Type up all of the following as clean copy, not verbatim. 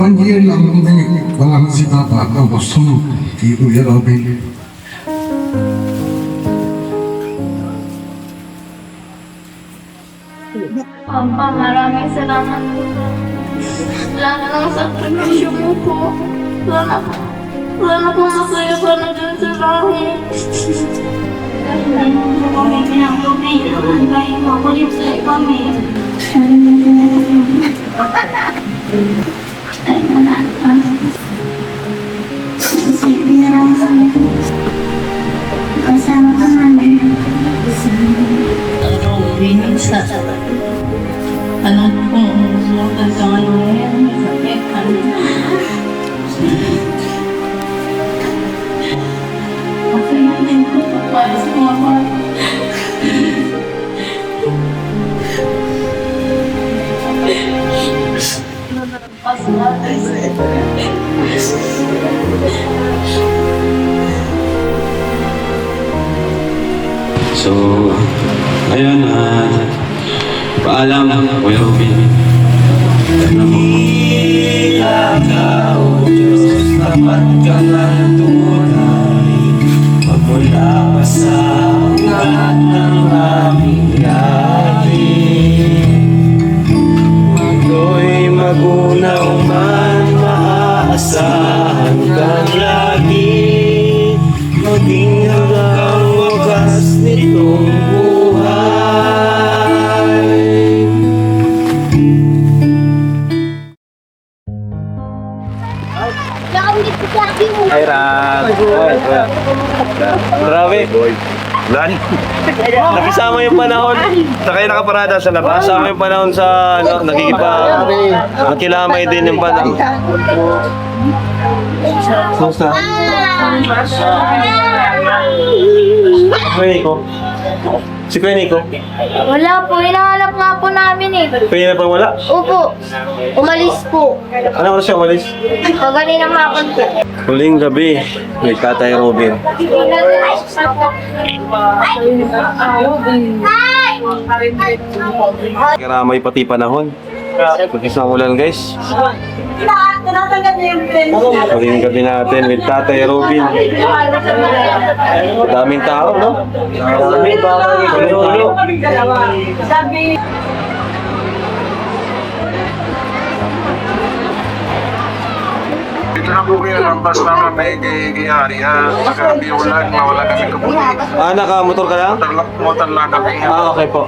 1 year lang wala na si Papa. Tapos sunod, si Kuya Robin. Papa, maraming salamat po. Lahat ng sakripisyo mo po. Wala po masaya pa na dyan sa langit. Dahil po kami pinaglubihan, dahil makulit sa kami. Ay, kasama ka namin. Sa ano kung sumunod sa ano yan, sakit, okay natin ko para sa mga bata. So, ayun, paalam, Kuya Robin. Tignan mo. Ilagaw, Diyos, tapat ka ng tunay. Magmula pa sa ugat ng aming lahi. Ako'y magunaw man, maaasahan kang lagi. Maging hanggang wakas nitong buhay. Ay, Ram. Grabe. Lan. Nakisama yung panahon. Sa kayo nakaparada sa labas. Kasama yung panahon sa ano, nakilamay din yung panahon. Kumusta? Kuya Nico? Si Kuya Nico? Wala po, hinahanap nga po namin eh. Kuya na pa wala? Opo, umalis po. Ano oras siya umalis? Kaganina hapon po. Huling gabi, may Tatay Robin. Karamay pati panahon. Isang ulan guys. Huling gabi natin with Tatay Robin. Daming tao, no? Daming tao. Dito na po kayo ng bus namin may gayari. Grabe ulan, mawala kami kabuti. Naka-motor ka lang? Motor lang kami. Okay po.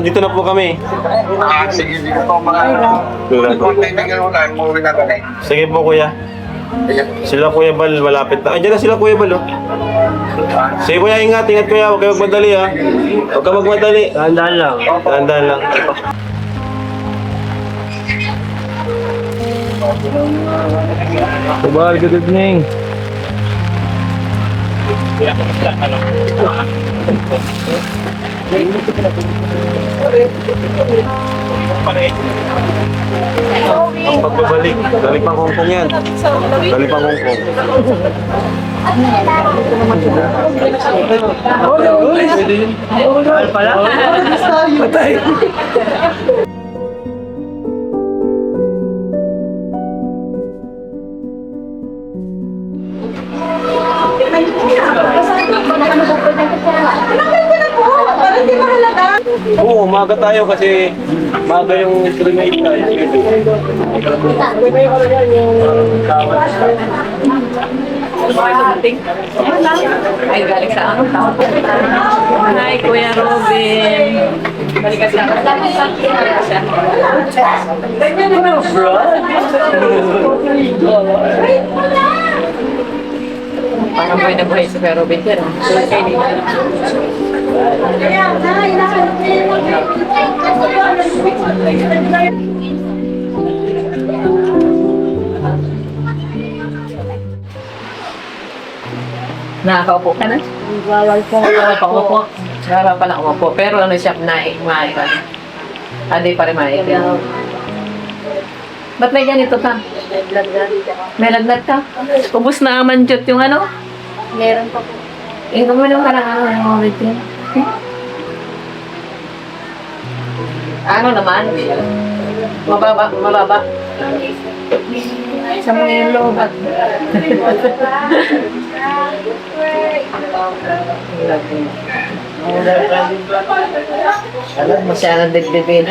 Dito na po kami. Sige, sige po mga. Kung titigil ulan, umuwi na kami. Sige po kuya. Sila Kuya Bal, malapit na. Andiyan na sila Kuya Bal, oh. Sige kuya, ingat kuya. Huwag kayo magmadali, ha. Huwag ka magmadali. Dahan-dahan lang. Dahan-dahan lang. Kubal, good evening. Ang pagbabalik, balik pang Hong Kong yan. Balik pang Hong Kong. Patay. Oo, umaga tayo kasi umaga yung cremate tayo. Ay, galing sa ako. Hi, Kuya Robin. Balik ka sa ako. Parang buhay na buhay si Kuya Robin. Pero, nakakaupo ka na? Nakakaupo. Nakakaupo pa lang umupo. Pero ano siya, naik ka. Hindi pa rin maik. Ba't may ganito ka? May lagnat ka? Ubus na manjot yung ano? Meron pa po. Kuminom ka na ano, ano naman? Mababa. Sa mga yung lobat. Masyadong dibdibin.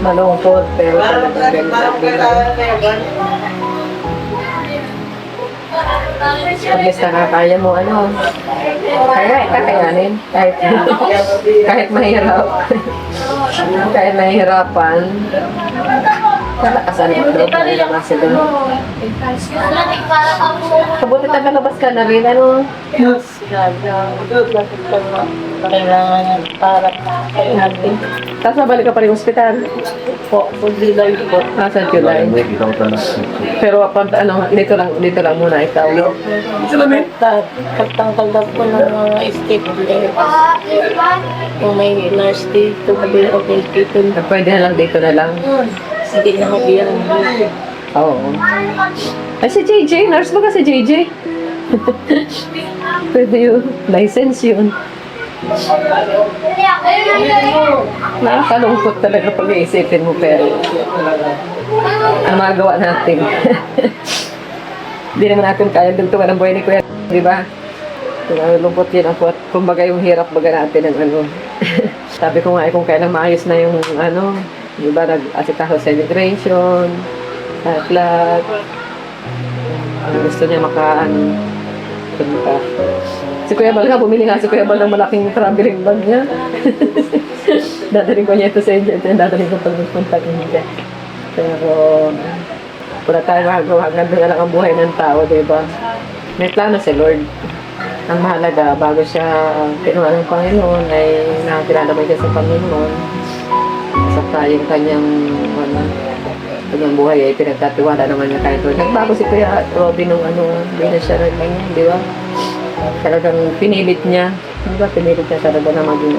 Malungkot pero talagang pag nakakaya mo, ano, kakayanin. Kahit mahirap. Kahit mahirapan, kalakasan mo doon. Kasi doon. Kabuti tagalabas ka na rin, ano? Kailangan para natin. Tapos nabalik ka pa rin ospital. Po, July po. Sa July. Pero ano, dito lang muna ikaw. Pagtanggal daw po ng mga stapler. Kung may nurse dito, okay dito. Pwede na lang dito na lang. Hindi na mag-iyan. Oo. Ay, si JJ. Nurse ba ka si JJ? Pwede yun. License yun. Nakakalungkot talaga pag iisipin mo, pero ang magawa natin. Hindi naman natin kaya dugtungan ang buhay ni Kuya, di ba? Lungkot yun ang kumbaga yung hirap baga natin ng ano. Sabi ko nga kung kailan maayos na yung ano, di ba, nag-asikaso sa immigration, sa flat. Gusto niya punta. Si Kuya Bal nga, bumili nga si Kuya Bal ng malaking traveling bag niya. Dadaling ko niya ito sa inyo. Ito yung dadaling ko pag magpunta ko niya. Pero, wala tayo magagawa. Ganda na lang ang buhay ng tao, diba? May plano si Lord. Ang mahalaga, bago siya kinuha ng Panginoon, ay nakikilalamay siya sa Panginoon. Sa yung kanyang, kanyang buhay ay pinagtatiwala naman niya kahit nagbago si Kuya Robin nung hindi na siya di ba? Talagang pinilit niya. Di ba? Pinilit niya talaga na maging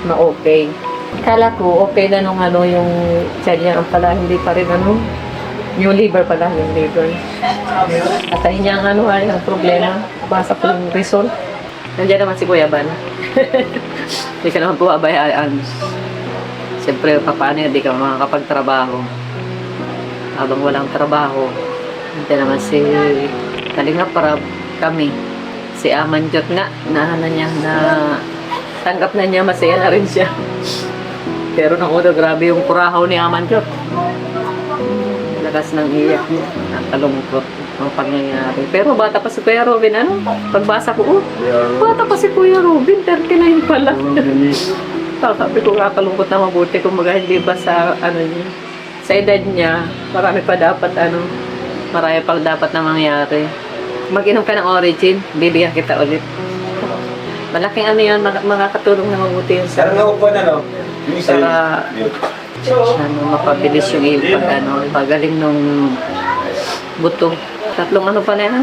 ma-okay. Kala ko, okay na nung yung tiyan niya. Ang pala, hindi pa rin yung liver pala, yung liver. At ayun niya ang ang problema. Basa ko yung result. Nandiyan naman si Kuya Ban. Hindi ka naman po abayaan. Siyempre, paano hindi ka makakapagtrabaho. Habang walang trabaho, nandiyan naman si Kalinga Prab, kami. Si Amanjot nga, tanggap na niya, masaya na rin siya. Pero nung una, grabe yung kurahaw ni Amanjot. Lakas ng iyak niya, nakalungkot ang pangyayari. Pero bata pa si Kuya Robin, pagbasa ko, bata pa si Kuya Robin, 39 pa lang. Sabi ko, kakalungkot na mabuti, kumbaga hindi ba sa, niya, sa edad niya, marami pa dapat, marami pa dapat na mangyari. Mag-inom ka ng Origin, bibigyan kita ulit. Malaking yan, makakatulong na mabuti yun sa... Para mapabilis yung impact, pagaling nung buto. Tatlong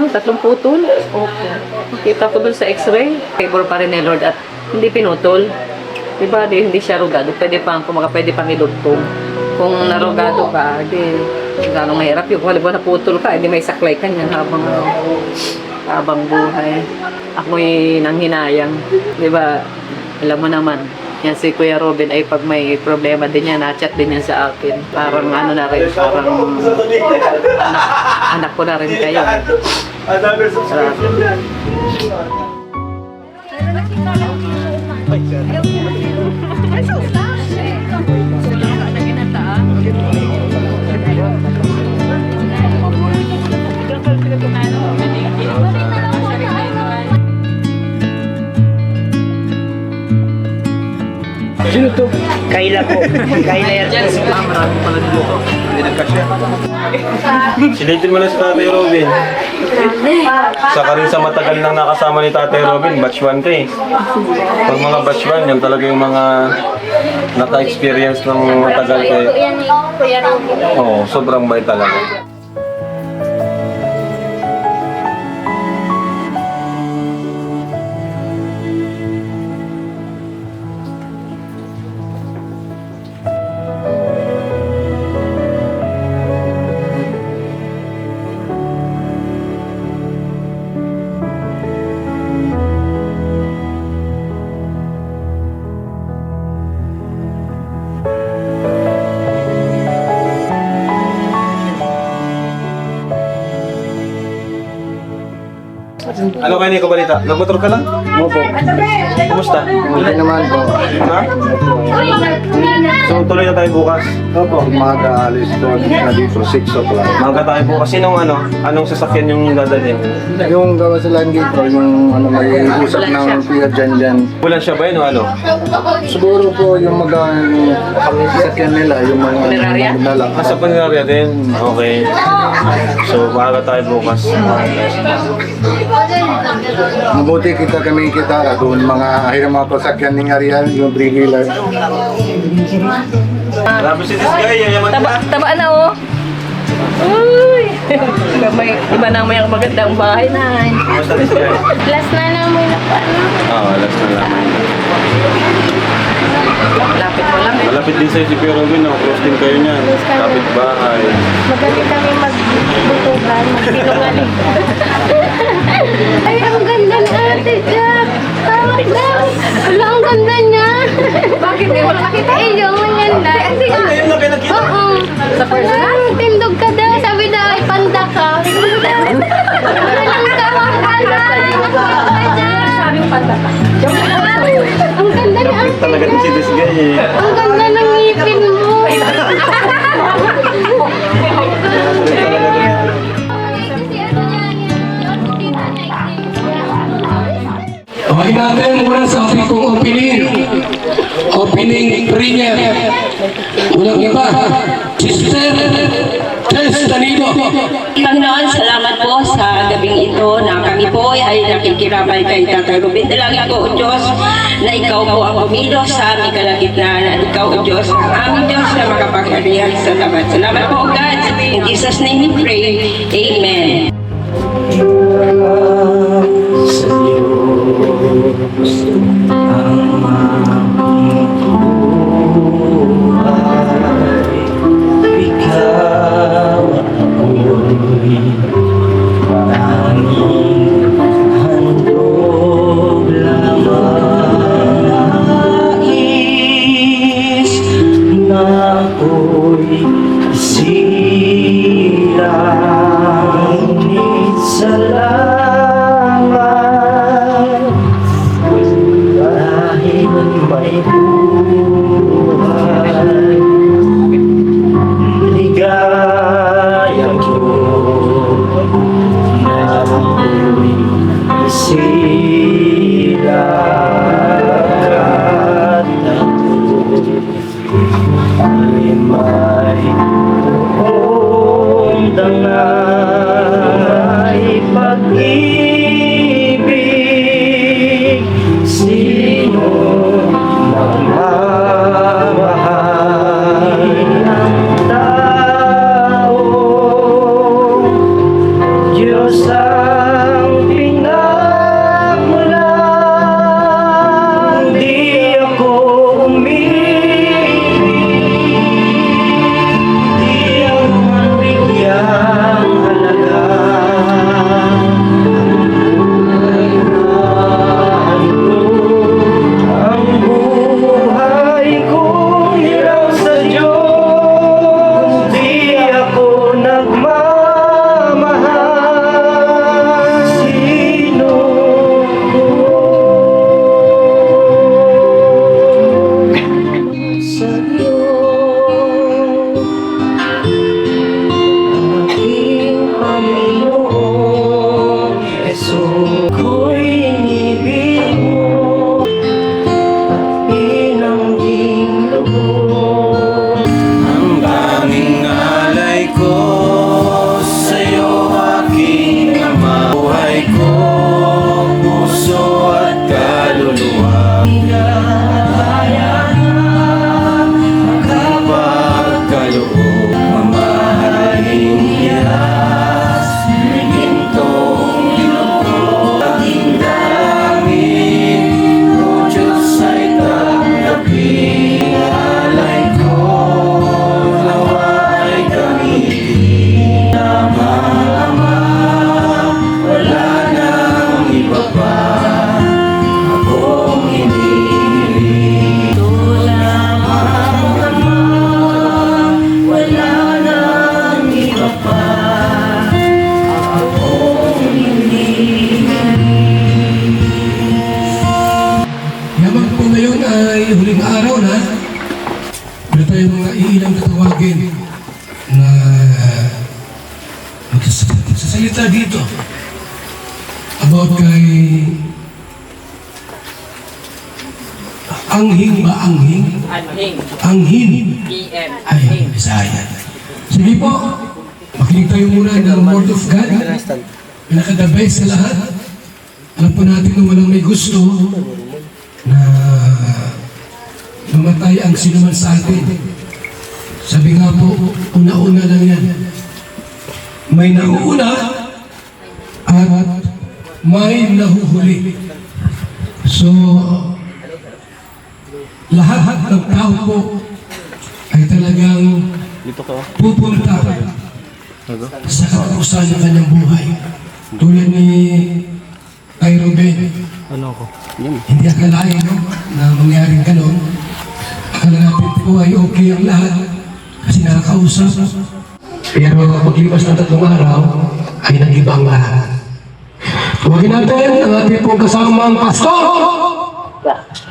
tatlong putol. Okay. Nakita ko dun sa x-ray. Favor pa rin ni Lord at hindi pinutol. Diba, hindi siya rugado. Pwede pang idugtong. Kung narugado ka, gano'ng mahirap yung halimbawa naputol ka, hindi may saklay ka niyan habang buhay. Ako'y nanghinayang. Diba, alam mo naman, yan si Kuya Robin ay pag may problema din yan, na-chat din yan sa akin. Parang na rin, parang anak ko na rin kayo. Sino to? Kayla po. Kayla yan po. Maraming pala dito. Hindi nagkasya. Silitin mo na si Tatay Robin. Saka rin sa matagal nang nakasama ni Tatay Robin, batch 1 ka eh. Pag mga batch 1, yan talaga yung mga naka-experience ng matagal ka eh. Oo, sobrang bait talaga. Ano kayo Nico balita? Nagmotor ka lang? Opo. Kumusta? Okay naman po. Ha? So tuloy na tayo bukas. Opo. Umaga alis doon na dito 6 o'clock. Mangga tayo bukas. Anong sasakyan yung dadalhin? Yung gawa sa land gate po, yung ano, may usap ng pier dyan. Bulan siya ba yun o ano? Siguro po yung sakyan nila, yung mga Punerarya? nala. Nasa Panarya din? Okay. So maaga tayo bukas. Mabuti kami kita doon mga ahirang mga pasakyan ni Ariel, yung 3-wheeler. Grabe si this guy, yayaman ka. Taba na oh. Uy! Iba na may magandang bahay na. Kumusta this guy? Last na namin na paano. Oo, last na lamang. Lapit mo lang eh. Malapit din sa'yo si Kuya Robin, close din kayo niyan. Kapit bahay. Magaling kami magbutugan, magpinungaling. Ay, ang ganda ni Ate Jack. Tawag na. Wala, ang ganda niya. Bakit di mo nakita? Ay, yung maganda. Kasi nga. Ngayon lang kayo nakita? Oo. Sa personal? Wala, tindog ka daw. Sabi daw, ay panda ka. Walang ka, panda. Sabi yung panta ka. Ang ganda ni Kapit Ate talaga din si Jack. this guy eh. Ang ganda ng ngipin mo. Okay natin muna sa ating kong opening premier. Unang iba, Sister Tess Danido. Panginoon, salamat po sa gabing ito na kami po ay nakikiramay kay Tatay Robin. Dalangin ko, O Diyos, na Ikaw po ang bumilos sa aming kalagitnaan at Ikaw, O Diyos, ang aming Diyos na makapagharihan sa tapat. Salamat po, God. In Jesus' name we pray. Amen. Sa Diyos ang mabuhay. Ikaw ako'y tanging handog lamang. Nais na ako'y silangin sa langit. Dahil may buhay, ligaya ko na ako'y isilakat ako'y may buong dangay pag-ibig. Sino mamamahal ng tao? Diyos ang pinagmulan. Di ako umibig, di ako bigyang halaga. Ang buhay kong hirang sa Diyos, di ako nagmamahal. about kay Anghing ba? Anghing? Anghing. Ay, Bisaya. Sige po, makinig tayo muna ng Word of God. Pinaka-the best sa lahat. Alam po natin na walang may gusto na mamatay ang sinuman sa atin. Sabi nga po, una-una lang yan. May nauuna at may nahuhuli. So, lahat ng tao po ay talagang pupunta sa katapusan ng kanyang buhay. Tulad ni Tay Ruben. Hindi akalain na mangyaring ganon. Akala natin po ay okay ang lahat kasi nakakausap. Pero paglipas ng 3 araw ay nag-ibang lahat. Tuwagin natin ang ating pong kasamang pastor!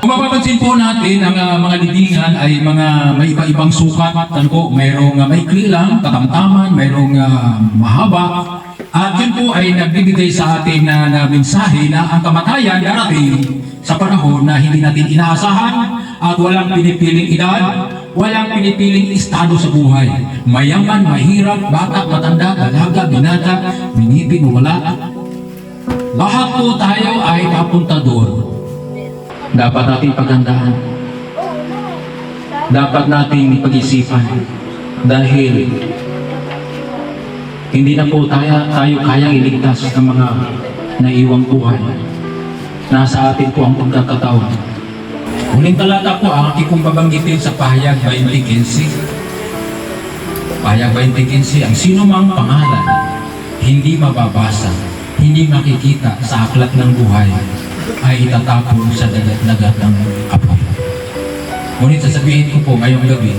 Kung mapapansin po natin, ang mga libingan ay mga may iba-ibang sukat. Ano po, mayroong maikli lang, katamtaman, mayroong mahaba. At yun po ay nagbibigay sa atin na mensahe na ang kamatayan darating sa panahon na hindi natin inaasahan at walang pinipiling edad, walang pinipiling estado sa buhay. Mayaman, mahirap, bata, matanda, dalaga, binata, binibin, wala. Lahat po tayo ay papunta doon. Dapat natin paghandaan. Dapat nating pag-isipan. Dahil hindi na po tayo kayang iligtas ng mga naiwang buhay. Nasa atin po ang pagkakataon. Huling talata po ang aking kong babanggitin sa Pahayag 20:15. Pahayag 20:15, ang sino mang pangalan, hindi mababasa, hindi makikita sa aklat ng buhay, ay itatapon sa dagat ng apoy. Ngunit sasabihin ko po ngayong gabi,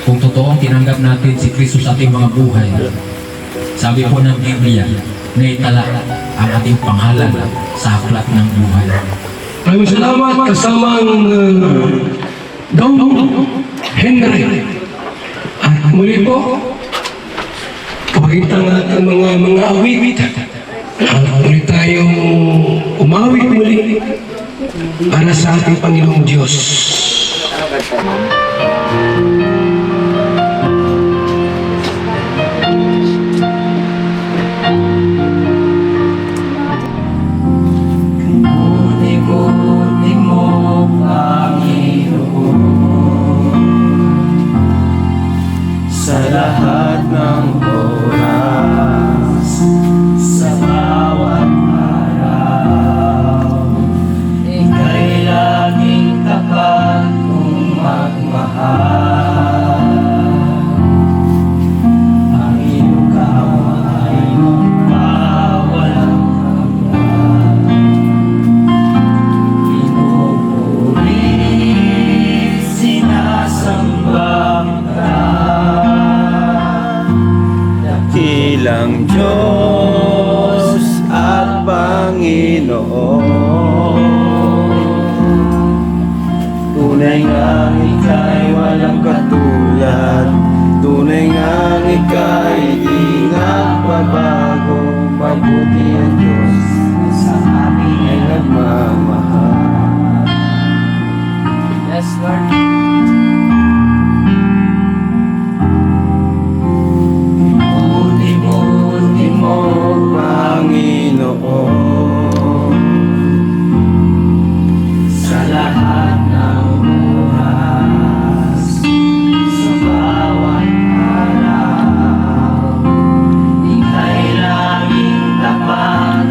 kung totoong tinanggap natin si Kristo sa ating mga buhay, sabi po ng Biblia, na itala ang ating pangalan sa aklat ng buhay. Maraming salamat kasamang Dong Henry. At muli po, pakita natin mga awit. Muli tayong umawit muli para sa ating Panginoong Diyos. Ikot-ikuti mo, Panginoon, sa lahat ng oras, sa bawat araw. Ika'y laging tapat kong magmahal. Ang iyong kamay magpawalang hanggan. Pinupuri, sinasamba kita. Dakilang Diyos at Panginoon, tunay ngang ika'y walang katulad, tunay ngang ika'y di nagbabago. Mabuti ang Diyos sa amin ay nagmamahal. Yes, Lord. Buti mo, Panginoon, sa lahat ng oras, sa bawat araw. Ika'y laging tapat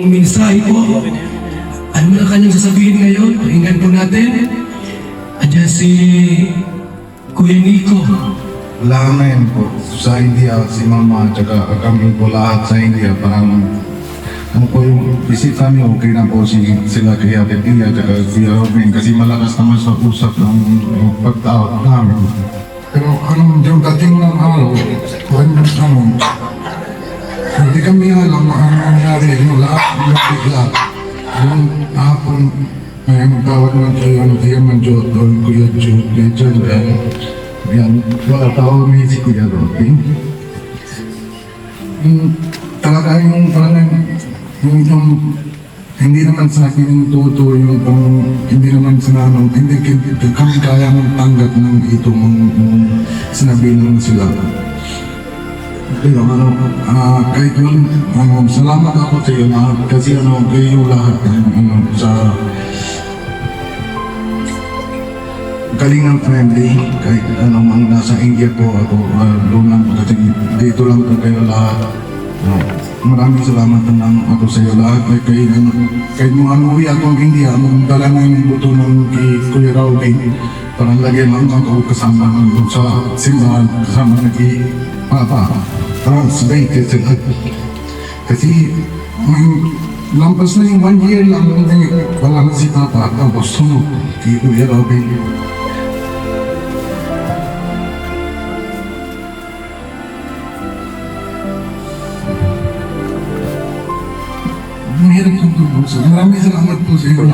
mensahe po. Ano na kanyang sasabihin ngayon? Pakinggan po natin. Andiyan si Kuya Nico. Wala namin po sa India, si Mama, tsaka kami po lahat sa India, parang ano po yung bisita niyo, okay na po sila kaya India, tsaka Kuya Robin, kasi malakas naman sa usap ng pagtao namin. Pero yung dating ng araw, hindi kami alam ang nangyari, yung lahat, yung bigla. Yung hapon, ay magtawag ng Kuya Manjot, o Kuya Jude, Kuya John, yan, wala tao may si Kuya Robin. Talaga yung parang yung hindi naman sa akin yung totoo yung hindi naman sa namin, hindi kami kaya ng tanggap ng itong sinabi naman sila. Pero kahit yun, salamat ako sa iyo lahat kasi kayo lahat sa Kalingang friendly, kahit anong nasa India po ako, doon lang po kasi dito lang po kayo lahat. Maraming salamat lang ako sa iyo lahat. Kahit mga uwi ako ang India, magdala na yung buto ng kay Kuya Robin. Parang lagyan lang ako kasama sa simbahan, kasama na kay Papa. Translate sila. Kasi lampas na yung 1 year lang, wala na si Papa, tapos sunod kay Kuya Robin. Mahirap kong tubuso. Maraming salamat po sa iyo.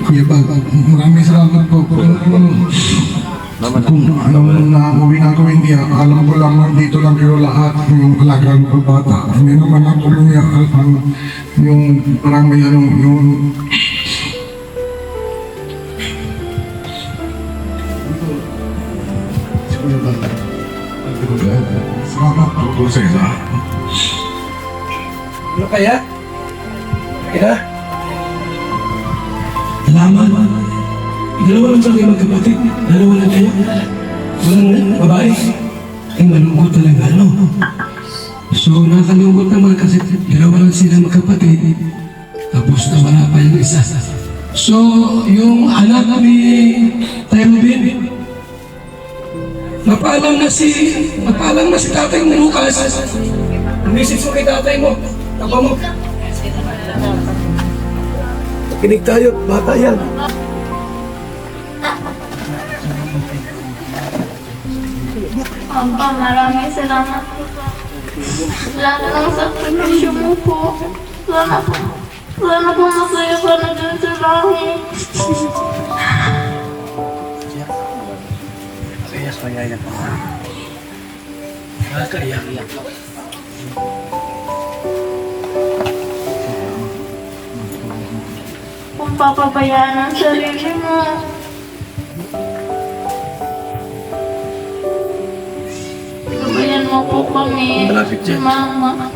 Kuya Bag, maraming salamat po. Kung na-uwi na ako India, alam ko lang dito lang kayo lahat yung alagang bata. Hindi naman ako yung parang may yung salamat po sa iyo. Ano kaya? Kaya? Alaman. Dalawa lang ba kayo magkapatid? Dalawa lang kayo? Walang babae? Ay, malungkot talaga, no? So, nakalungkot naman kasi dalawa lang sila magkapatid. Tapos nawala pa yung isa. So, yung anak ni Tayo Robin, mapalang na si tatay mo Lucas. Message mo kay tatay mo. Tapa mo. Kinig tayo, bata yan. Papa, maraming salamat po sa lahat ng sakripisyo mo po. Sana po masaya ka na dyan sa langit. Kung papabayaan ang sarili mo. Gabayan mo po kami, Mama.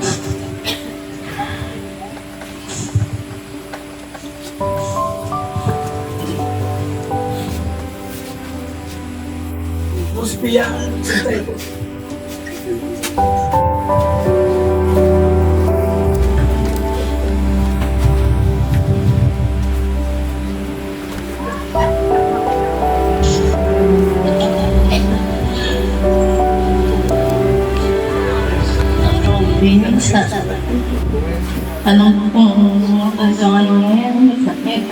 Si Pia, santay po. Alam ko kung hanggang ano yan, masakit.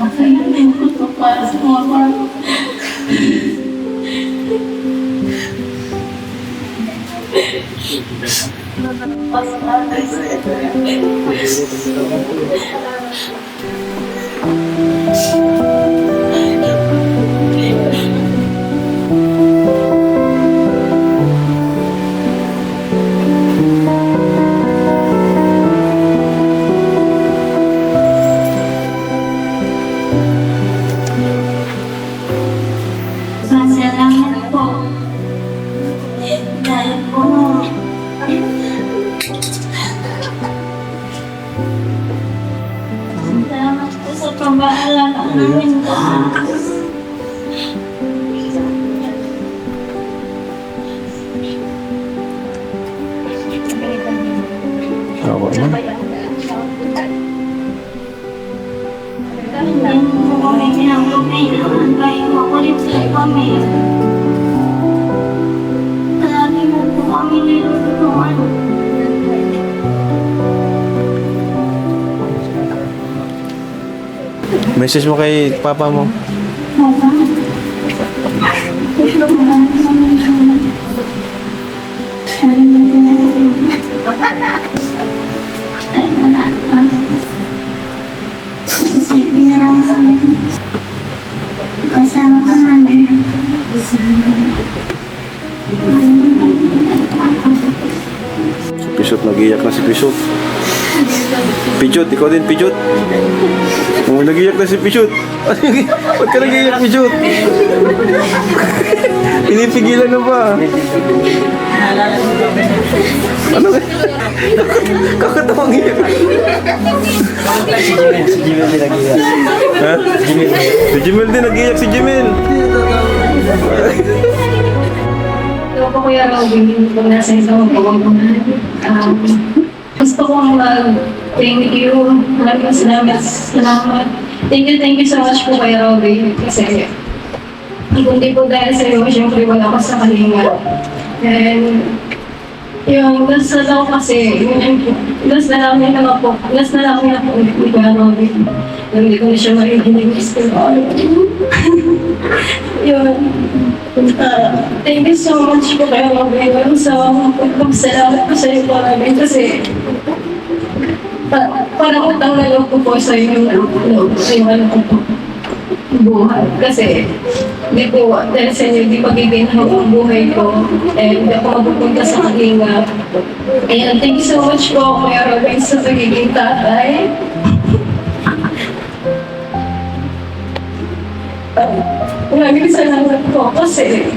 Okay, hindi ko ito para sa mga bata. Salamat po. Dahil po, salamat po sa pag-aalala namin lahat. Ako naman. Hindi mo kami pinagpapinahan kahit makulit po kami. Lagi mo po kami nilulungan. Message mo kay papa mo. Kasama ka namin. Si Pijot, nag-iyak na si Pijot. Pijot, ikaw din, Pijot. Oh, nag-iyak na si Pijot. Ba't ka nag-iyak, Pijot? Pinipigilan na ba? Ano ba? Kakatawang iyak. Si Jimel din nag-iyak. Ha? Si Jimel din, nag-iyak si Jimel. Ito po Kuya Robin, kung nasa isang pagmamahal. Gusto kong mag-thank you. Maraming salamat. Thank you so much po Kuya Robin. Kasi kung di po dahil sa iyo, syempre wala ka sa kalinga. And yung last na lang kasi, last na lang na po ni Kuya Robin. Hindi ko na siya marinig gusto ko. Yun. Thank you so much po Kuya Robin sa pagpapasalamat ko sa iyo po namin kasi parang utang na loob ko po sa iyo yung buhay. Kasi di po, dahil sa inyo, di pagiginaw ang buhay ko and hindi ako mapupunta sa kalinga. Ayan, thank you so much po Kuya Robin sa pagiging tatay. Maraming salamat po kasi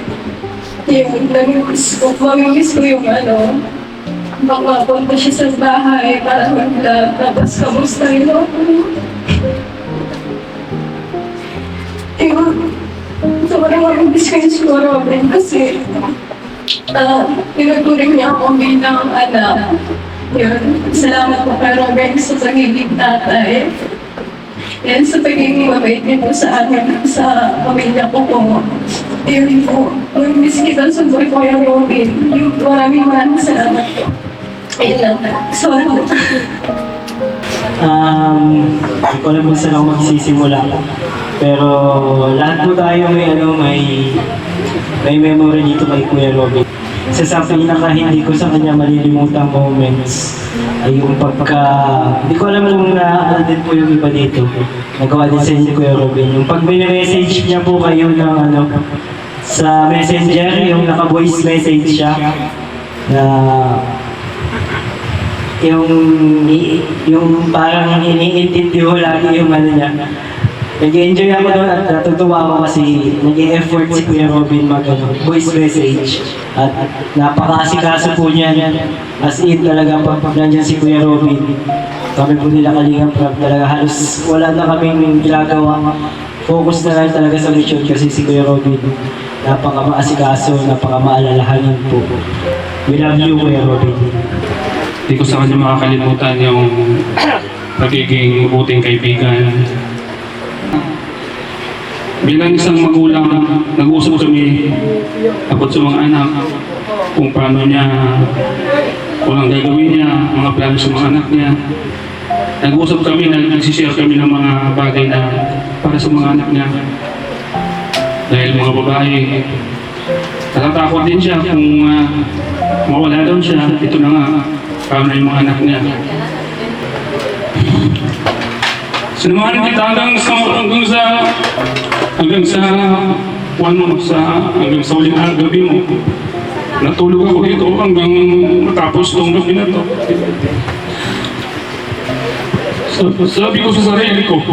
yung mamimiss ko yung makapunta siya sa bahay para mag-vlog tapos kamusta rin ako. Sobrang mamimiss ko yung siguro Robin kasi tinuturing niya ako bilang anak. Yun, salamat po kay Robin sa pagiging tatay. Yan sa pagiging mabait niyo po sa akin, sa pamilya ko po. Yun po, mamimiss kita sa buhay ko yung Robin. Maraming salamat po. Ayun lang. Sorry po. Hindi ko alam kung saan ako magsisimula. Pero lahat po tayo may memory dito kay Kuya Robin. Isa sa pinaka hindi ko sa kanya malilimutang moments ay yung hindi ko alam kung na din po yung iba dito. Nagawa din sa inyo Kuya Robin. Yung pag message niya po kayo ng sa messenger, yung naka-voice message siya na yung parang iniintindi ko lagi yung niya. Nag-enjoy ako doon at natutuwa ako kasi nag-e-effort si Kuya Robin voice message at napaka-asikaso po niya. As in talaga pag nandiyan si Kuya Robin, kami po nila Kalingap talaga halos wala na kaming ginagawa. Focus na lang talaga sa mission kasi si Kuya Robin napaka-maasikaso, napaka-maalalahanin po. We love you Kuya Robin. Hindi ko sa kanya makakalimutan yung pagiging mabuting kaibigan. Bilang isang magulang, nag-uusap kami about sa mga anak, kung paano niya, kung ang gagawin niya, mga plano sa mga anak niya. Nag-uusap kami, nagsishare kami ng mga bagay na para sa mga anak niya. Dahil mga babae, natatakot din siya kung mawala daw siya, ito na nga, paano yung mga anak niya. Sinamahan kita hanggang sa hanggang sa huling gabi mo. Natulog ako dito hanggang matapos itong gabi na to. Sabi ko sa sarili ko,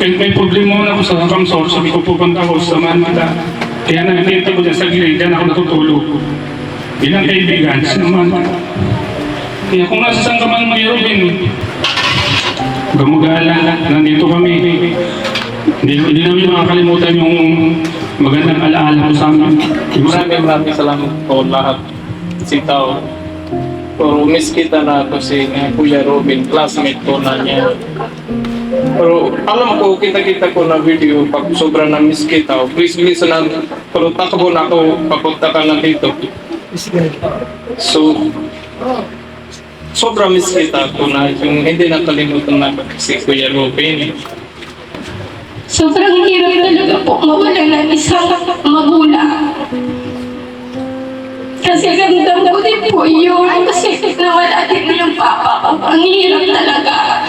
kahit may problema ako sa kamsor, sabi ko pupunta ako, samahan kita. Kaya nakikita ko dyan sa gilid, dyan ako natutulog. Bilang kaibigan, sinamahan kita. Kaya kung nasa saan ka man Robin, gamagala, nandito kami. Hindi namin makakalimutan yung magandang alaala mo sa amin. Maraming salamat po lahat. Sitaw, Pero miss kita na ako si Kuya Robin, classmate ko na niya. Pero alam ko, kita-kita ko na video, pag sobrang na-miss kita, please na, pero takbo na ako, papunta ka na dito. So, sobrang miss kita ko na yung hindi nakalimutan na si Kuya Robin. Sobrang hirap talaga po mawala ng isang magulang. Kasi ramdam ko din po yun. Kasi nawala din yung papa ko. Ang hirap talaga.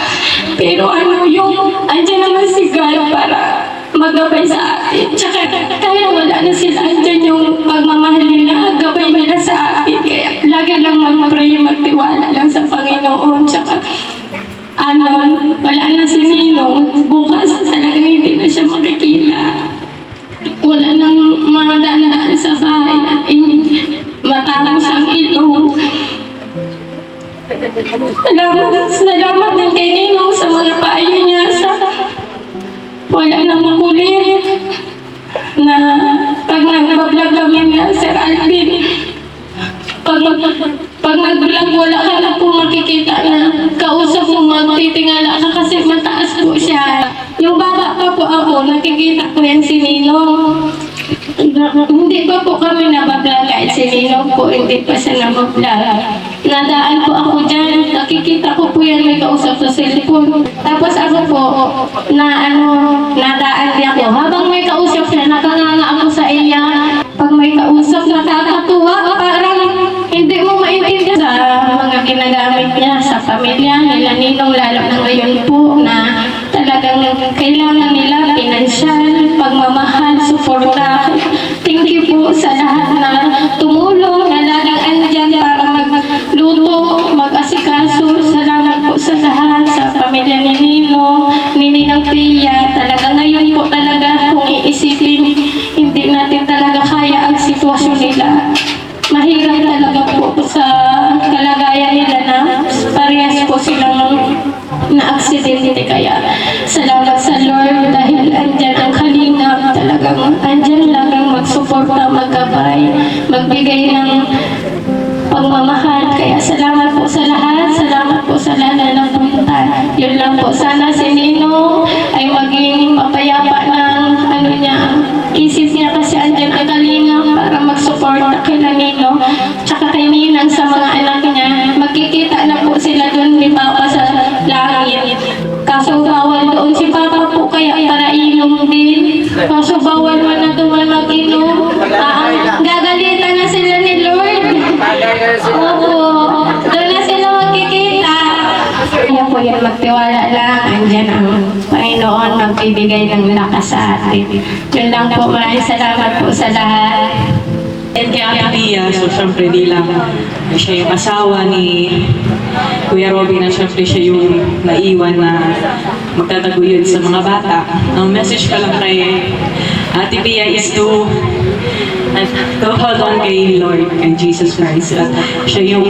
Pero andyan naman si God para maggabay sa atin. Tsaka kaya wala na sila. Andyan yung pagmamahal nila. Gabay nila sa atin. Kaya lagi lang mag-pray, magtiwala lang sa Panginoon. Tsaka wala na si Ninong. Bukas talaga hindi na siya makikita. Wala nang madadaan sa bahay natin. Matapos ang ilong. Salamat din kay Ninong sa mga payo niya sa wala nang makulit na pag nag-vlog kami na Sir Alvin. Pag nag-vlog, wala ka na po makikita na kausap mo, magtitingala ka kasi mataas po siya. Yung bata pa po ako, nakikita ko yan si Ninong. Hindi pa po kami nababla kahit si Ninong po, hindi pa siya nababla. Nadaan po ako dyan, nakikita ko po yan may kausap sa cellphone. Tapos ako po, nadaan din ako. Habang may kausap siya, nakanganga ako sa iya. Pag may kausap, nakakatuwa, parang hindi mo maintindihan sa mga ginagamit niya sa pamilya nila Ninong, lalo na ngayon po na talagang kailangan nila pinansyal, pagmamahal, suporta. Thank you po sa lahat na tumulong, na laging andyan para magluto, mag-asikaso. Salamat po sa lahat, sa pamilya ni Ninong, ni Ninang Pia. Talaga ngayon po talaga kung iisipin, hindi natin talaga kaya ang sitwasyon nila. Mahirap talaga po sa kalagayan nila na parehas po silang na-aksidente. Kaya salamat sa Lord dahil andyan ang Kalingap. Talagang andyan lang ang magsuporta, maggabay, magbigay ng pagmamahal. Kaya salamat po sa lahat. Salamat po sa lahat na napunta. Yun lang po. Sana si Ninong ay maging mapayapa ng isip niya kasi andyan ang Kalingap para magsuporta kay Ninong tsaka kay Ninang sa mga anak niya. Magkikita na po sila doon ni Papa sa langit. Kaso bawal doon si Papa po kaya para inom din. Kaso bawal man na doon mag-inom. Gagalitan na sila ni Lord. Opo. Doon na sila magkikita. Kaya po yan, magtiwala lang. Andyan ang Panginoon magbibigay ng lakas sa atin. Yun lang po. Maraming salamat po sa lahat. And kay Ate Pia, so syempre di lang siya yung asawa ni Kuya Robin na syempre siya yung naiwan na magtataguyod sa mga bata. Ang message ka lang kay Ate Pia is to hold on kay Lord, kay Jesus Christ. At siya yung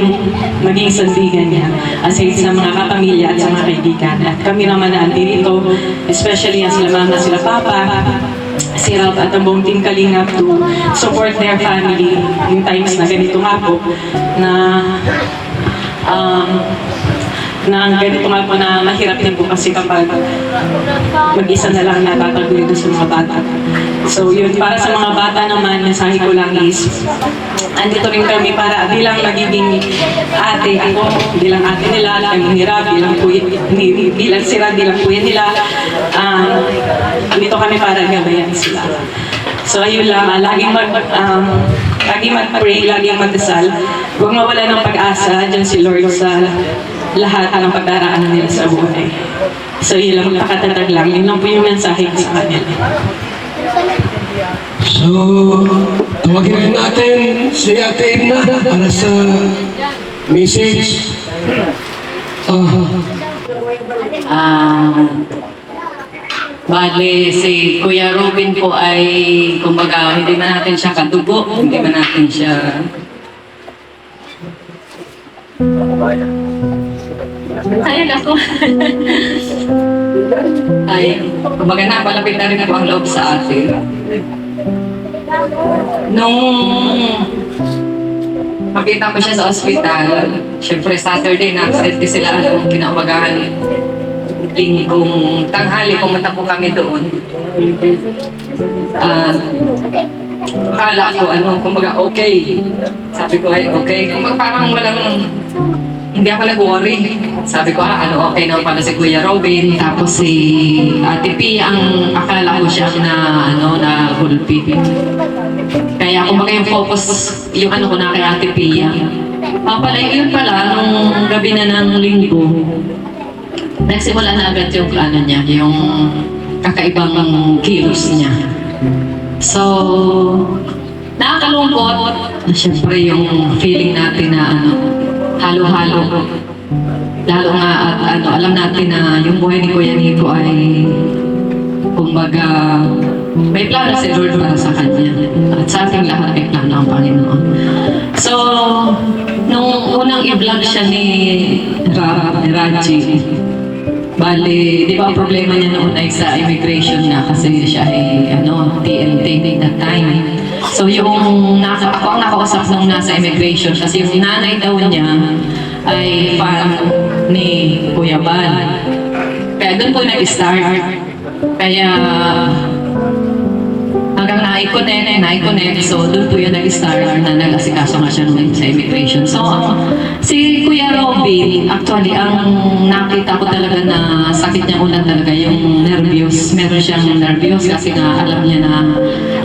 maging sandigan niya aside sa mga kapamilya at sa mga kaibigan. At kami naman na dito, especially ang sila mama, sila papa, si Ralph at ang buong team Kalingap to support their family in times na ganito nga po na ganito nga po na mahirap din po kasi kapag mag-isa na lang natatagulin sa mga bata. So yun, para sa mga bata naman, mensahe ko lang is andito rin kami para bilang magiging ate ako, bilang ate nila, kami ni Rab, bilang si Rab, bilang kuya nila. Andito kami para gabayan sila. So ayun lang, laging mag-pray, laging magdasal. Huwag mawala ng pag-asa, dyan si Lord sa lahat ng pagdaraanan nila sa buhay. So yun lang, pakatatag lang. Yun lang po yung mensahe ko sa kanila. So, tawagin rin natin si Ate Edna para sa message. Bale, si Kuya Robin po ay, kumbaga, hindi man natin siya kadugo, hindi man natin siya... Ayun ako. Ay, kumbaga napalapit na rin po ang loob sa atin. Nung makita ko siya sa ospital. Siyempre, Saturday na, sila, kinaumagahan. Linggong tanghali, pumunta po kami doon. Akala ko, kumbaga, okay. Sabi ko, ay, okay. Kumbaga, parang hindi ako nag-worry. Sabi ko, okay na pala si Kuya Robin. Tapos si Ate Pia, ang akala ko siya na gulpi. Kaya kumbaga yung focus, yung ko na kay Ate Pia. Yun pala, nung gabi na ng linggo, nagsimula na agad yung niya, yung kakaibang kilos niya. So, nakakalungkot. Siyempre yung feeling natin na halo-halo. Lalo nga at alam natin na yung buhay ni Kuya Nico ay kumbaga may plano si Lord para sa kanya. At sa ating lahat may plano ang Panginoon. So, nung unang i-vlog siya ni Raji, bali, di ba ang problema niya noon ay sa immigration na kasi siya ay TNT that time. So yung ako ang nakausap nung nasa immigration kasi yung nanay daw niya ay fan ni Kuya Bal. Kaya doon po nag-start. Kaya hanggang na-connect. So doon po yung nag-start na nag-asikaso nga siya nung sa immigration. So si Kuya Robin, actually ang nakita ko talaga na sakit niya una talaga yung nervyos. Meron siyang nervyos kasi nga alam niya na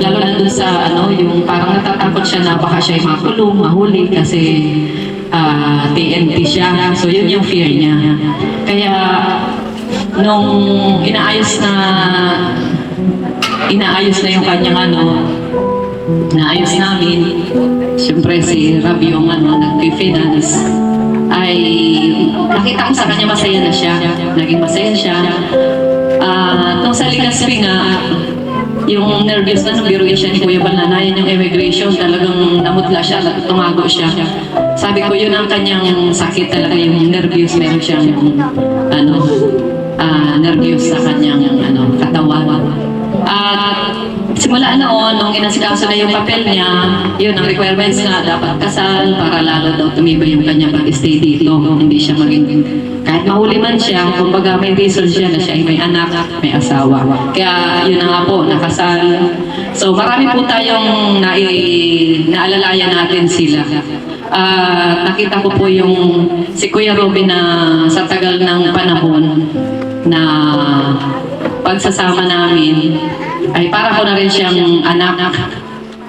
lalo na dun sa yung parang natatakot siya na baka siya makulong, mahuli kasi TNT siya. So yun yung fear niya. Kaya nung inaayos na yung kanyang naayos namin, siyempre si Rabi yung nag-finance, ay nakita ko sa kanya masaya na siya, naging masaya siya. Nung sa Legazpi nga, yung nervous na nung biruin siya ni Kuya Balanayan yung immigration, talagang namutla siya, tumago siya. Sabi ko yun ang kanyang sakit talaga, yung nervous, meron siyang nervous sa kanyang katawan. At simula noon, nung inasikaso na yung papel niya, yun ang requirements na dapat kasal para lalo daw tumibay yung kanyang pag-stay dito. Hindi siya maging, kahit mahuli man siya, kumbaga may reason siya na siya ay may anak, may asawa. Kaya yun na nga po, nakasal. So marami po tayong naalalayan natin sila. Nakita ko po yung si Kuya Robin na sa tagal ng panahon na pagsasama namin ay para ko na rin siyang anak.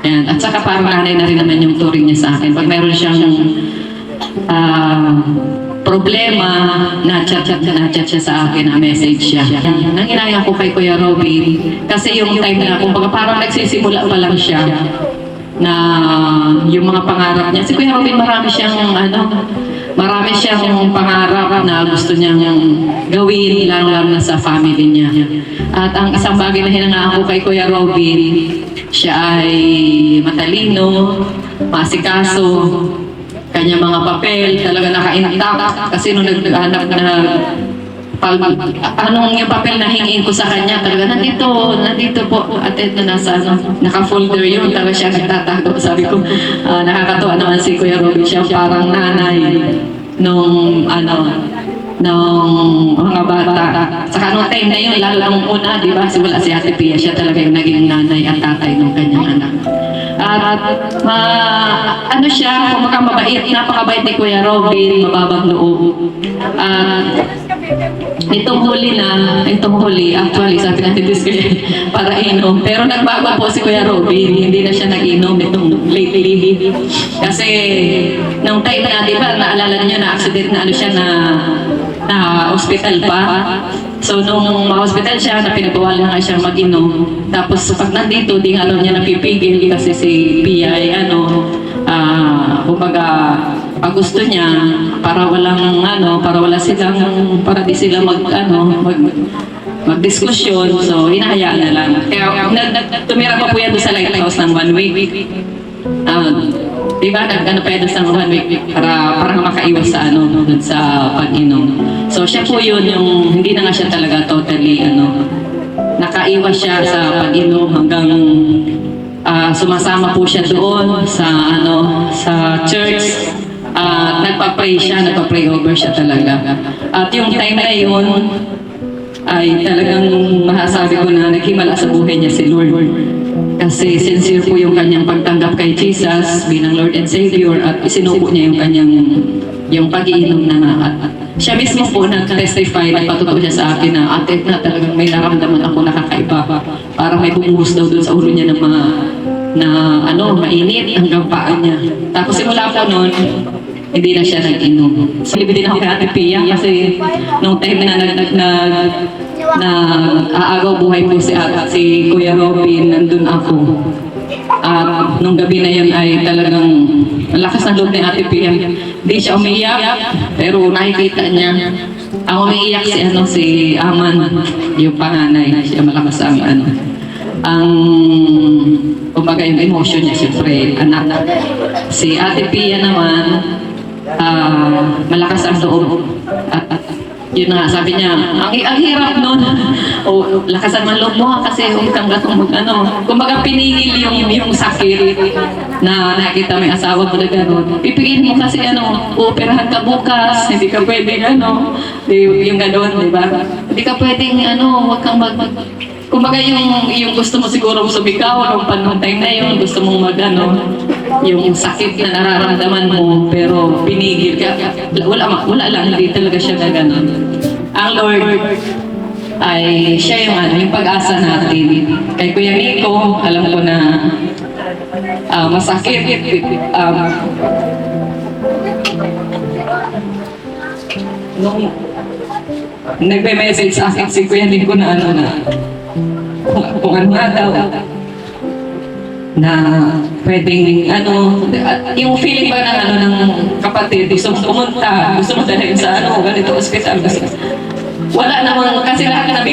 Ayan. At saka parang nanay na rin naman yung turing niya sa akin. Pag mayroon siyang problema, na-chat siya sa akin, na-message siya. Nang inaya ko kay Kuya Robin, kasi yung time na, kumbaga parang nagsisimula pa lang siya na yung mga pangarap niya. Si Kuya Robin marami siyang pangarap na gusto niyang gawin, lalo na sa family niya. At ang isang bagay na hinangaan ko kay Kuya Robin, siya ay matalino, masikaso, kanya mga papel, talaga naka-intact. Kasi nung naghanap na anong yung papel na hingin ko sa kanya, talaga nandito po, at ito nasa naka-folder yun, talaga siya nagtatago. Sabi ko, nakakatuwa naman si Kuya Robin, siya parang nanay nung mga bata. Saka nung time na yun, lalo nung una, di ba, wala si Ate Pia, siya talaga yung naging nanay at tatay ng kanyang anak. At siya, kumaka mabait, napakabait ni Kuya Robin, mababang loob. Itong huli, actually, sabi natin para inom. Pero nagbago po si Kuya Robin, hindi na siya nag-inom itong lately. Kasi, nung time na, di ba, naalala niyo na accident na siya na hospital pa. So, nung ma-hospital siya, na pinagbawalan nga siya mag-inom. Tapos, pag nandito, di nga niya napipigil kasi si Pia ay kumbaga, pag gusto niya, para di sila magdiskusyon, so hinahayaan na lang. Kaya tumira pa po yan sa lighthouse ng 1 week. Diba, pa yan sa 1 week para makaiwas sa dun sa pag-inom. So siya po yun, yung hindi na nga siya talaga totally nakaiwas siya sa pag-inom hanggang sumasama po siya doon sa church. nagpa-pray siya, nagpa-pray over siya talaga. At yung time na yun, ay talagang masasabi ko na naghimala sa buhay niya si Lord. Kasi sincere po yung kanyang pagtanggap kay Jesus bilang Lord and Savior at isinuko niya yung kanyang pag-iinom na at siya mismo po nag-testify, nagpatotoo siya sa akin na ate na talagang may naramdaman ako nakakaiba. Parang may bumuhos daw doon sa ulo niya ng mga mainit hanggang paa niya. Tapos simula po noon, hindi na siya nag-inom. So, libre din ako kay Ate Pia kasi nung time na aagaw buhay po si Kuya Robin, nandun ako. At nung gabi na yun ay talagang malakas na loob ni Ate Pia. Hindi siya umiiyak, pero nakikita niya. Ang umiiyak si Aman, yung panganay. Siya malakas kumbaga yung emotion niya, siyempre, anak. Si Ate Pia naman, malakas ang loob. At yun nga, sabi niya, ang hirap nun. Lakasan man loob mo kasi huwag kang kumbaga pinigil yung sakit na nakita may asawa mo na gano'n. Pipigil mo kasi uoperahan ka bukas, hindi ka pwedeng yung gano'n, di ba? Hindi ka pwedeng huwag kang kumbaga yung gusto mo siguro sumikaw nung panahon na yun, gusto mong yung sakit na nararamdaman mo, pero pinigil ka. Wala lang, hindi talaga siya na gano'n. Ang Lord ay siya yung pag-asa natin. Kay Kuya Nico, alam ko na masakit. Nung nagme-message sa akin si Kuya Nico na kung ano nga daw na pwedeng yung feeling ba ng kapatid, gusto mo pumunta, gusto mo dalhin sa ganito ospital. Wala namang, kasi lahat na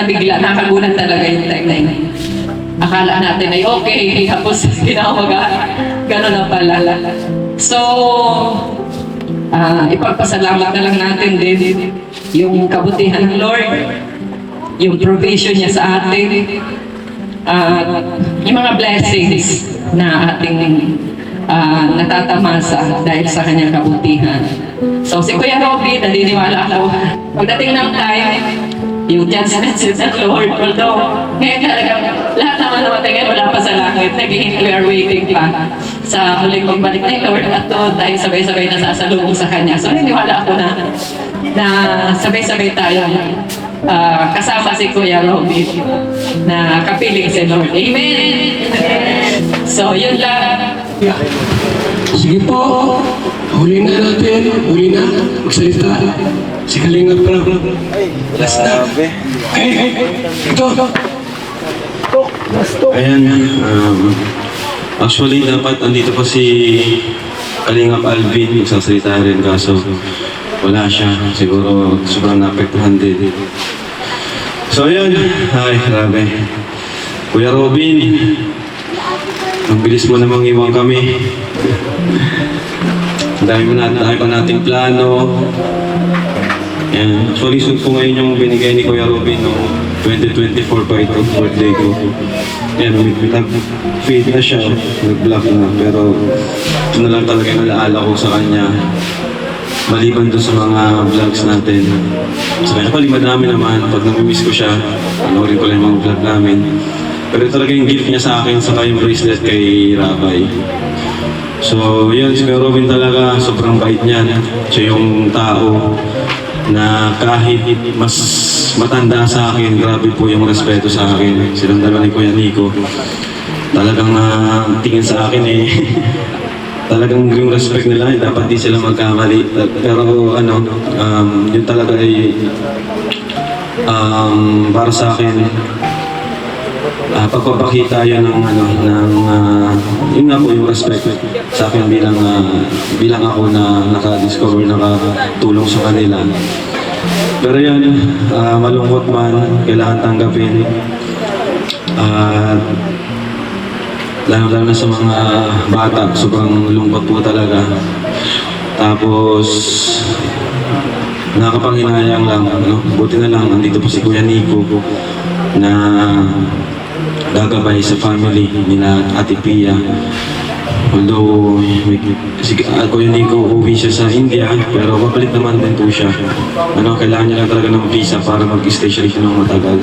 bigla, nakagulat talaga yung time na yun. Akala natin ay okay, tapos gano'n na pala. So, ipagpasalamat na lang natin din yung kabutihan ng Lord, yung provision niya sa atin, yung mga blessings na ating natatamasa dahil sa kanyang kabutihan. So si Kuya Robby, naniniwala ako, pagdating ng time, yung judgments ng Lord, although ngayon talagang lahat naman namatay ngayon, wala pa sa langit, we are waiting pa sa muling pagbalik ng Lord at tayo sabay-sabay na sasalubong sa Kanya. So naniniwala ako na sabay-sabay tayo kasama si Kuya Robby na kapiling si Lord. Amen! So yun lang. Sige po, huli na magsalita. Si Kalingap Prab. Last na. Ito. Ayan, actually dapat andito pa si Kalingap Alvin, magsasalita rin kaso wala siya, siguro sobrang naapektuhan din. So ayan, ay grabe. Kuya Robin, ang bilis mo namang iwan kami. Dahil pa nating plano. Yan. Actually, soon po ngayon yung binigay ni Kuya Robin noong 2024 pa ito, birthday ko. Yan, nag-feed na siya, nag-vlog na. Pero ito na lang talaga yung alaala ko sa kanya. Maliban doon sa mga vlogs natin. Sa kanya pali madami naman, pag nami-miss ko siya, panoorin ko lang yung mga vlog namin. Pero talaga yung gift niya sa akin, saka yung bracelet kay Rabay. So, yun, si Kuya Robin talaga, sobrang bait niya. Siya yung tao na kahit mas matanda sa akin, grabe po yung respeto sa akin. Silang dalawa ni Kuya Nico. Talagang tingin sa akin talagang yung respect nila, dapat di sila magkamali. Pero yun talaga ay para sa akin, pagpapakita yan yun nga po yung respect sa akin bilang ako na naka-discover, nakatulong sa kanila. Pero yan, malungkot man, kailangan tanggapin. Lalo na sa mga bata, sobrang lungkot po talaga. Tapos, nakakapanghinayang lang, buti na lang, andito po si Kuya Nico na gagabay sa family nila Ate Pia. Although, Kuya Nico, uuwi siya sa India, pero babalik naman din po siya. Kailangan niya lang talaga ng visa para mag-stay siya rito ng matagal.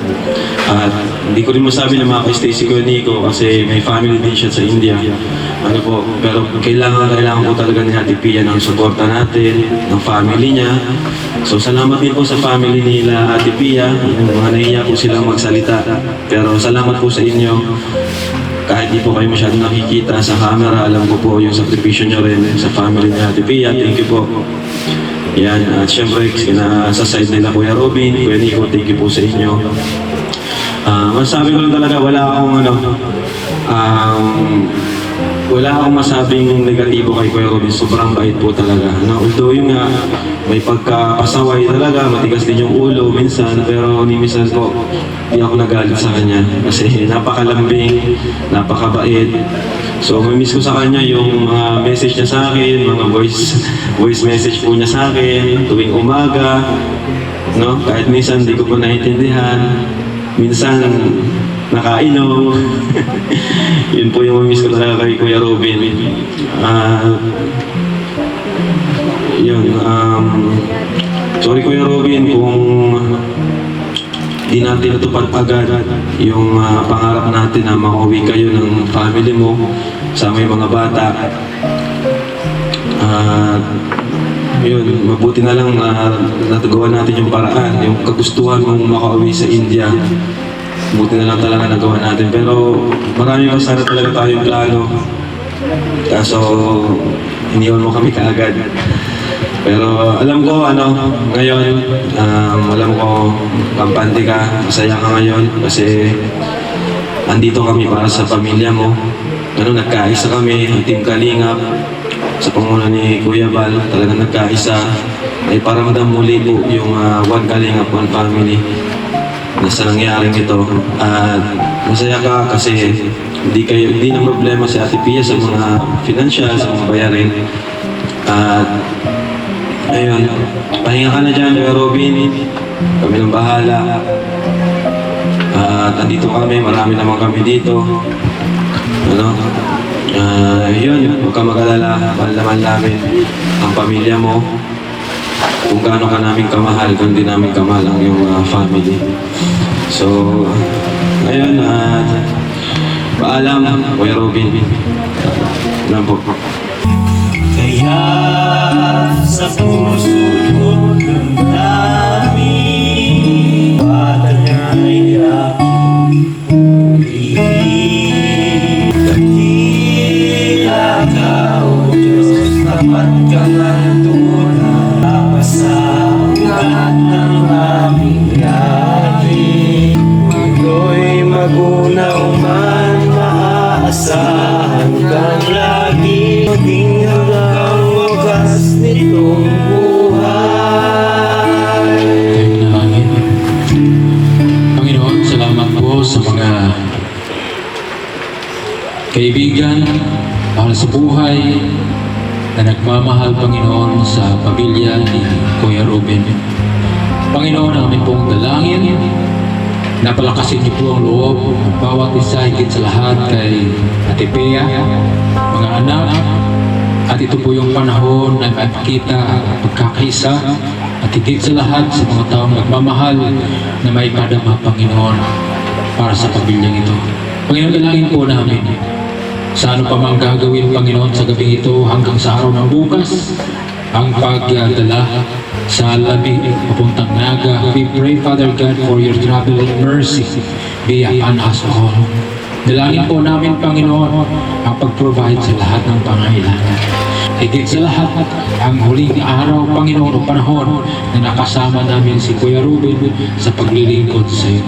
At hindi ko rin masabi na makaka-stay si Kuya Nico kasi may family din siya sa India. Pero kailangan po talaga ni Ate Pia ng suporta natin, ng family niya. So salamat din po sa family nila Ate Pia, mga nahiya po silang magsalita. Pero salamat po sa inyo. Kahit di po kayo masyadong nakikita sa camera, alam ko po yung sakripisyo nyo rin sa family ni Ate Pia. Thank you po. Yan, at syempre, sa side nila Kuya Robin, Kuya Nico, thank you po sa inyo. Masabi ko lang talaga, wala akong masabing negatibo kay Kuya Robin. Sobrang bait po talaga. Although yung may pagkapasaway talaga, matigas din yung ulo minsan, pero minsan po, hindi ako nagalit sa kanya kasi napakalambing, napakabait. So, miss ko sa kanya yung mga message niya sa akin, mga voice message po niya sa akin tuwing umaga, kahit minsan hindi ko po naiintindihan, minsan nakainom. Yun po yung miss ko talaga kay Kuya Robin. Sorry Kuya Robin kung di natin natupad agad yung pangarap natin na makauwi kayo ng family mo sa may mga bata. Yun, mabuti na lang natagawa natin yung paraan, yung kagustuhan mong makauwi sa India. Buti na lang talaga nagawa natin. Pero marami pa sana talaga tayong plano. Kaso, iniwan mo kami kaagad. Pero alam ko, ngayon, alam ko, kampante ka, masaya ka ngayon. Kasi, andito kami para sa pamilya mo. Nagkaisa kami, ang Team Kalingap. Sa panguna ni Kuya Bal, talagang nagkaisa. Ay paramdam muli po yung One Kalingap, One Family na sa nangyaring ito. At masaya ka kasi hindi na problema si Ate Pia sa mga financial, sa mga bayarin. At ayun, pahinga ka na dyan, Kuya Robin. Kami ng bahala. At andito kami, marami naman kami dito. Yun, huwag ka mag-alala. Mahal naman namin ang pamilya mo. Kung gaano ka namin kamahal, kung di namin kamahal ang iyong family. So, ayun, paalam, Kuya Robin. Alam po. Kaya sa puso ko ng namin, bata niya ay aking dakila ka, O Diyos, tapat ka ng tunay sa ugat ng aming lahi. Mulo'y magunaw man, maaasahan kang lagi, maging hanggang wakas nitong buhay. Panginoon, salamat po sa mga kaibigan para sa buhay na nagmamahal, Panginoon, sa pamilya ni Kuya Robin. Panginoon, namin pong dalangin, napalakasin niyo po ang loob ng bawat isa, higit sa lahat kay Ate Pia, mga anak, at ito po yung panahon na makikita ang pagkakaisa at higit sa lahat sa mga taong nagmamahal na may padama, Panginoon, para sa pamilyang ito. Panginoon, dalangin po namin sa ano pa mang gagawin, Panginoon, sa gabi ito hanggang sa araw ng bukas, ang pagdala sa labi papuntang Naga. We pray, Father God, for your traveling mercy be upon us all. Dalangin po namin, Panginoon, ang pag-provide sa lahat ng pangailangan. Higit sa lahat, ang huling araw, Panginoon, o panahon na nakasama namin si Kuya Robin sa paglilingkod sa iyo.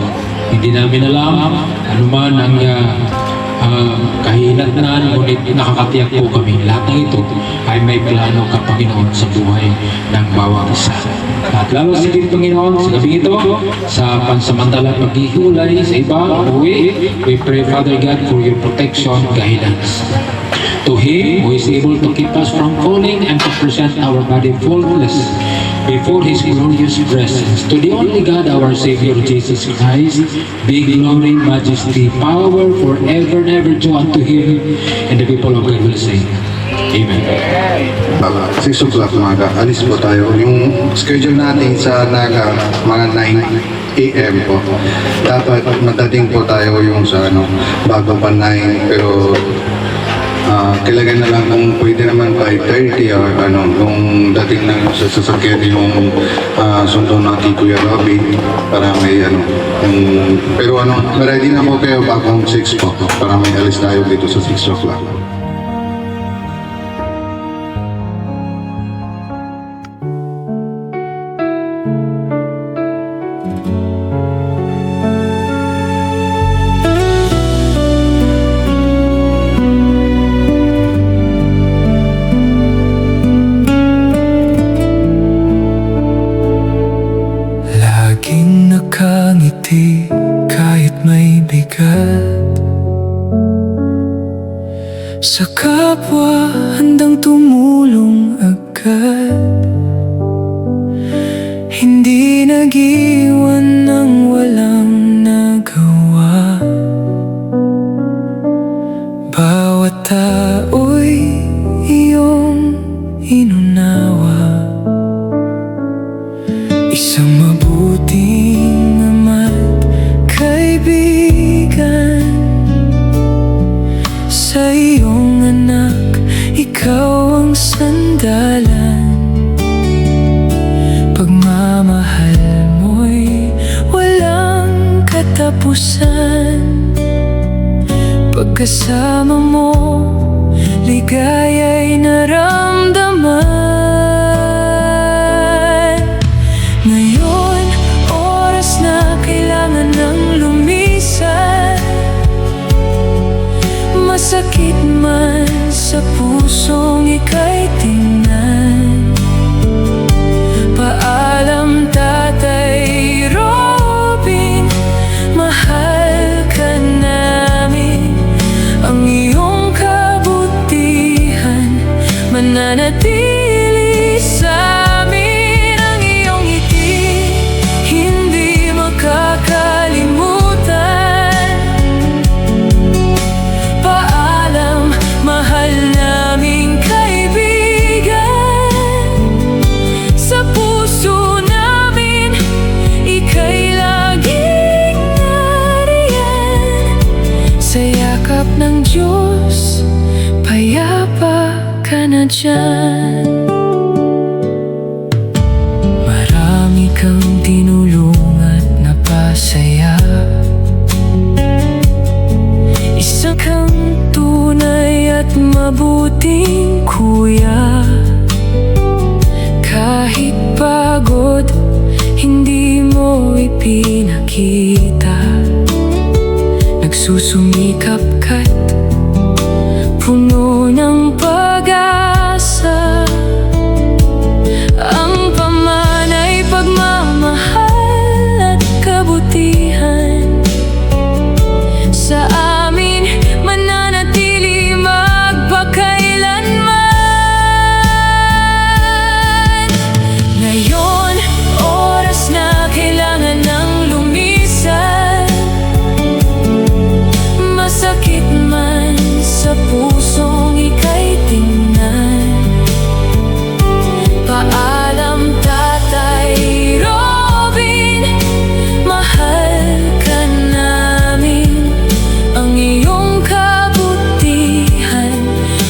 Hindi namin alam anuman ang kahinatnan, ngunit nakakatiyak po kami. Lahat ng ito ay may plano ka, Panginoon, sa buhay ng bawat isa. At lalo sigit, Panginoon, sa gabi ito, sa pansamantalang paghihiwalay sa iba, uwi, we pray, Father God, for your protection, guidance. To Him who is able to keep us from falling and to present our body faultless before His glorious presence. To the only God, our Savior Jesus Christ, be glory, majesty, power forever and ever to unto Him. And the people of God will say, Amen. 6 o'clock umaga, alis po tayo. Yung schedule natin sa Naga, mga 9 a.m. po. Dapat madating po tayo yung sa bago pa 9, pero kailangan na lang kung pwede naman 5:30 or kung dating na sa sasakyan yung sundo natin Kuya Robin para may pero ready na po kayo bagong 6 po para may alis tayo dito sa 6 o'clock. Laging nakangiti kahit may bigat, sa kapwa handang tumulong agad. Hindi nag-iwan ng walang nagawa. Bawat tao'y iyong inunawa. Isang mabuting ama't kaibigan. Sa iyong anak, ikaw ang sandalan. Pagmamahal mo'y walang katapusan. Pagkasama mo, ligaya'y naramdaman. Ngayon, oras na kailangan ng lumisan. Masakit man sa pusong ika'y tingnan. Paalam Tatay Robin, mahal ka namin. Ang iyong kabutihan mananatili sa amin. Ang iyong ngiti hindi makakalimutan. Paalam, mahal naming kaibigan. Sa puso namin, ika'y laging nariyan. Sa yakap ng Diyos, payapa ka na dyan. Marami kang tinulungan na pasaya. Isa kang tunay at mabuting kuya. Kahit pagod, hindi mo ipinakita. Nagsusumikap ka't puno ng pag-asa. Ang pamanay, pagmamahal at kabutihan sa amin mananatili magpakailanman. Ngayon, oras na kailangan ng lumisan. Masakit man sa pusong ika'y tingnan. Paalam Tatay Robin, mahal ka namin. Ang iyong kabutihan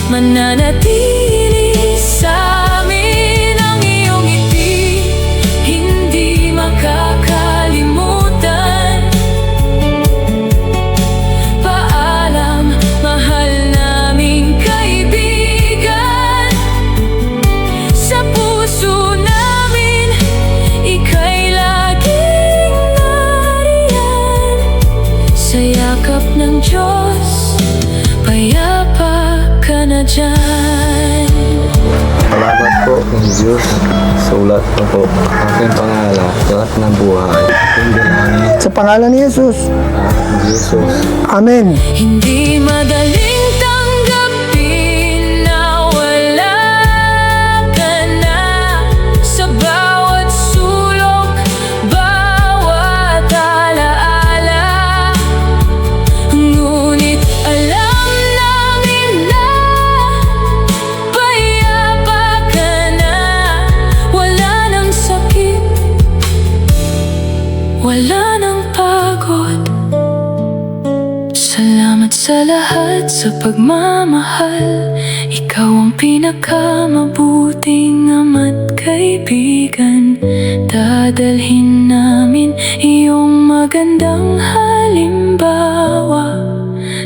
mananatili sa amin. Ang iyong ngiti hindi makakalimutan. Paalam, mahal naming kaibigan. Sa puso namin, ika'y laging nariyan. Sa yakap ng Diyos, payapa ka na dyan. Salamat po ng Diyos sa ulat na po aking pangalan, lahat ng buhay. Sa pangalan ni Jesus. Jesus. Amen. Hindi madaling tanggapin wala ng pagod. Salamat sa lahat, sa pagmamahal. Ikaw ang pinakamabuting ama't kaibigan. Dadalhin namin iyong magandang halimbawa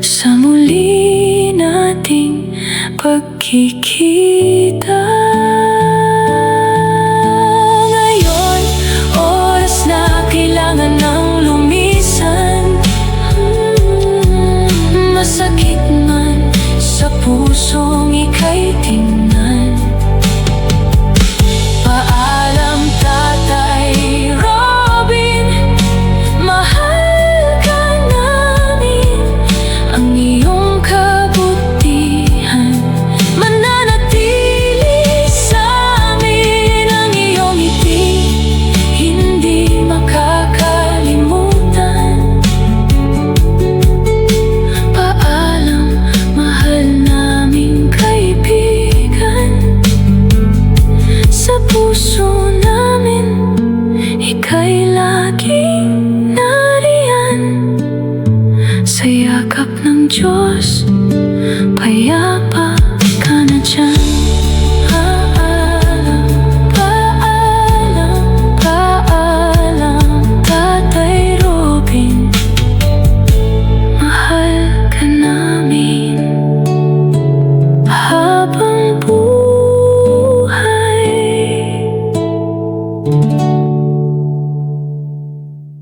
sa muli nating pagkikita. Ngayon, oras na kailangan ng lumisan. Masakit man sa pusong ika'y tingnan. Paalam, Tatay Robin, mahal ka namin. Ang iyong kabutihan mananatili sa amin. Ang iyong ngiti hindi makakalimutan. Paalam, mahal naming kaibigan. Sa puso namin, ika'y laging nariyan. Sa yakap ng Diyos, payapa